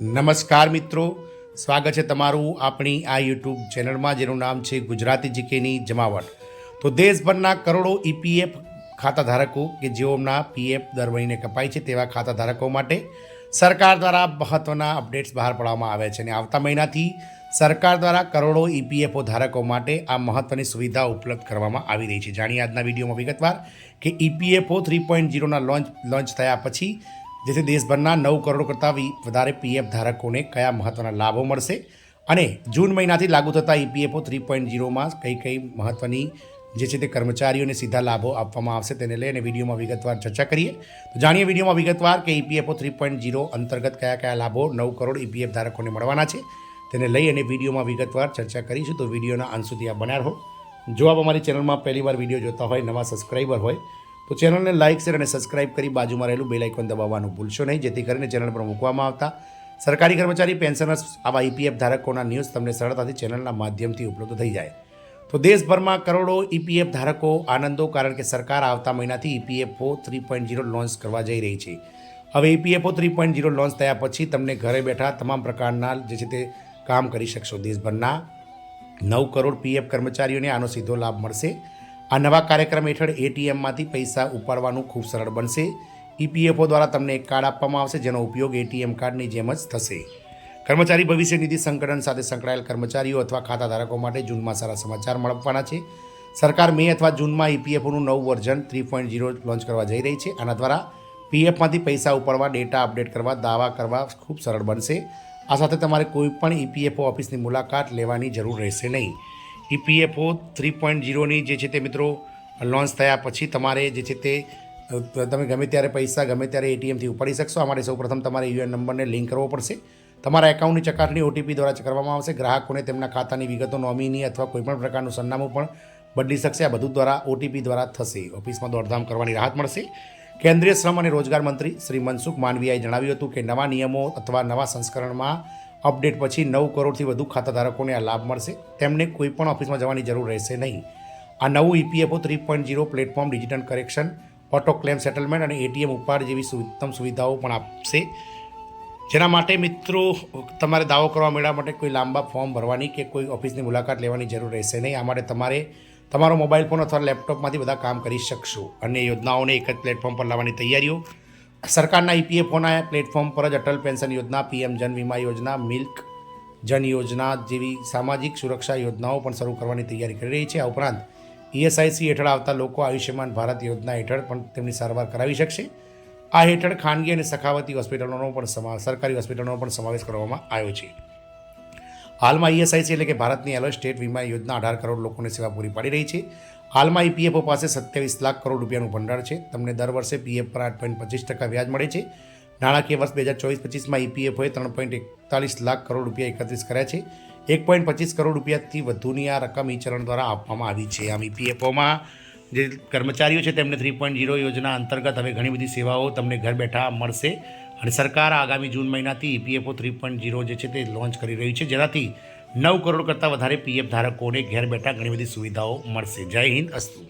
નમસ્કાર મિત્રો, સ્વાગત છે તમારું આપણી આ યુટ્યુબ ચેનલમાં જેનું નામ છે ગુજરાતી જીકેની જમાવટ। તો દેશભરના કરોડો ઈપીએફ ખાતા ધારકો કે જેઓના પીએફ દર મહિને કપાય છે તેવા ખાતા ધારકો માટે સરકાર દ્વારા મહત્ત્વના અપડેટ્સ બહાર પાડવામાં આવે છે અને આવતા મહિનાથી સરકાર દ્વારા કરોડો ઈપીએફઓ ધારકો માટે આ મહત્ત્વની સુવિધા ઉપલબ્ધ કરવામાં આવી રહી છે। જાણીએ આજના વિડીયોમાં વિગતવાર કે ઈપીએફઓ 3.0ના લોન્ચ થયા પછી જેથી દેશભરના 9 કરોડ કરતાં વધારે પીએફ ધારકોને કયા મહત્ત્વના લાભો મળશે અને જૂન મહિનાથી લાગુ થતા ઈપીએફઓ 3.0માં કઈ મહત્ત્વની જે છે તે કર્મચારીઓને સીધા લાભો આપવામાં આવશે તેને લઈને વિડીયોમાં વિગતવાર ચર્ચા કરીએ। તો જાણીએ વિડીયોમાં વિગતવાર કે ઈપીએફઓ 3.0 અંતર્ગત કયા લાભો 9 કરોડ ઈપીએફ ધારકોને મળવાના છે તેને લઈ અને વિડીયોમાં વિગતવાર ચર્ચા કરીશું। તો વિડીયોના અંત સુધી આ બન્યા રહો। જો આપ અમારી ચેનલમાં પહેલીવાર વિડીયો જોતા હોય, નવા સબસ્ક્રાઈબર હોય તો ચેનલને લાઇક શેર અને સબસ્ક્રાઇબ કરી બાજુમાં રહેલું બેલ આઇકોન દબાવવાનું ભૂલશો નહીં, જેથી કરીને ચેનલ પર મૂકવામાં આવતા સરકારી કર્મચારી પેન્શનર્સ આવા ઈપીએફ ધારકોના ન્યૂઝ તમને સરળતાથી ચેનલના માધ્યમથી ઉપલબ્ધ થઈ જાય। તો દેશભરમાં કરોડો ઈપીએફ ધારકો આનંદો, કારણ કે સરકાર આવતા મહિનાથી ઈપીએફઓ 3.0 લોન્ચ કરવા જઈ રહી છે। હવે ઈપીએફઓ 3.0 લોન્ચ થયા પછી તમને ઘરે બેઠા તમામ પ્રકારના જે છે તે કામ કરી શકશો। દેશભરના 9 કરોડ પીએફ કર્મચારીઓને આનો સીધો લાભ મળશે। આ નવા કાર્યક્રમ હેઠળ એટીએમમાંથી પૈસા ઉપાડવાનું ખૂબ સરળ બનશે। ઈપીએફઓ દ્વારા તમને એક કાર્ડ આપવામાં આવશે જેનો ઉપયોગ એટીએમ કાર્ડની જેમ જ થશે। કર્મચારી ભવિષ્ય નિધિ સંગઠન સાથે સંકળાયેલ કર્મચારીઓ અથવા ખાતા ધારકો માટે જૂનમાં સારા સમાચાર મળવાના છે। સરકાર મે અથવા જૂનમાં ઈપીએફઓનું નવું વર્ઝન 3.0 લોન્ચ કરવા જઈ રહી છે। આના દ્વારા પીએફમાંથી પૈસા ઉપાડવા, ડેટા અપડેટ કરવા, દાવા કરવા ખૂબ સરળ બનશે। આ સાથે તમારે કોઈ પણ ઈપીએફઓ ઓફિસની મુલાકાત લેવાની જરૂર રહેશે નહીં। ઈપીએફઓ 3.0ની જે છે તે મિત્રો લોન્ચ થયા પછી તમારે જે છે તે તમે ગમે ત્યારે પૈસા ગમે ત્યારે એટીએમથી ઉપાડી શકશો। આ માટે સૌપ્રથમ તમારે યુએન નંબરને લિંક કરવો પડશે। તમારા એકાઉન્ટની ચકાસણી ઓટીપી દ્વારા કરવામાં આવશે। ગ્રાહકોને તેમના ખાતાની વિગતો, નોમિની અથવા કોઈપણ પ્રકારનું સરનામું પણ બદલી શકશે। આ બધું દ્વારા ઓટીપી દ્વારા થશે। ઓફિસમાં દોડધામ કરવાની રાહત મળશે। કેન્દ્રીય શ્રમ અને રોજગાર મંત્રી શ્રી મનસુખ માંડવિયાએ જણાવ્યું હતું કે નવા નિયમો અથવા નવા સંસ્કરણમાં અપડેટ પછી 9 કરોડથી વધુ ખાતાધારકોને આ લાભ મળશે। તેમને કોઈપણ ઓફિસમાં જવાની જરૂર રહેશે નહીં। આ નવું EPFO 3.0 platform digital correction, auto claim settlement અને એટીએમ ઉપાડ જેવી ઉત્તમ સુવિધાઓ પણ આપશે, જેના માટે મિત્રો તમારે દાવો કરવા મેળવવા માટે કોઈ લાંબા ફોર્મ ભરવાની કે કોઈ ઓફિસની મુલાકાત લેવાની જરૂર રહેશે નહીં। આ માટે તમારે તમારો મોબાઈલ ફોન અથવા લેપટોપમાંથી બધા કામ કરી શકશો। અન્ય યોજનાઓને એક જ પ્લેટફોર્મ પર લાવવાની તૈયારીઓ સરકારના ઈપીએફઓના પ્લેટફોર્મ પર જ અટલ પેન્શન યોજના, પીએમ જન વીમા યોજના, મિલ્ક જન યોજના જેવી સામાજિક સુરક્ષા યોજનાઓ પણ શરૂ કરવાની તૈયારી કરી રહી છે। આ ઉપરાંત ઈએસઆઈસી હેઠળ આવતા લોકો આયુષ્યમાન ભારત યોજના હેઠળ પણ તેમની સારવાર કરાવી શકશે। આ હેઠળ ખાનગી અને સખાવતી હોસ્પિટલોનો પણ સરકારી હોસ્પિટલોનો પણ સમાવેશ કરવામાં આવ્યો છે। હાલમાં ઈએસઆઈસી એટલે કે ભારતની એલો સ્ટેટ વીમા યોજના 18 કરોડ લોકોને સેવા પૂરી પાડી રહી છે। હાલમાં ઈપીએફઓ પાસે 27 લાખ કરોડ રૂપિયાનું ભંડાર છે। તમને દર વર્ષે પીએફ પર 8.25% વ્યાજ મળે છે। નાણાકીય વર્ષ 2024-25માં ઈપીએફઓએ 3.41 લાખ કરોડ રૂપિયા એકત્રિત કર્યા છે। 1.25 કરોડ રૂપિયાથી વધુની આ રકમ ઈ ચલણ દ્વારા આપવામાં આવી છે। આમ ઈપીએફઓમાં જે કર્મચારીઓ છે તેમને 3.0 યોજના અંતર્ગત હવે ઘણી બધી સેવાઓ તમને ઘર બેઠા મળશે અને સરકાર આગામી જૂન મહિનાથી ઈપીએફઓ 3.0 જે છે તે લોન્ચ કરી રહ્યું છે, જેનાથી 9 કરોડ કરતાં વધારે પીએફ ધારકોને ઘેર બેઠા ઘણી બધી સુવિધાઓ મળશે। જય હિન્દ, અસ્તુ।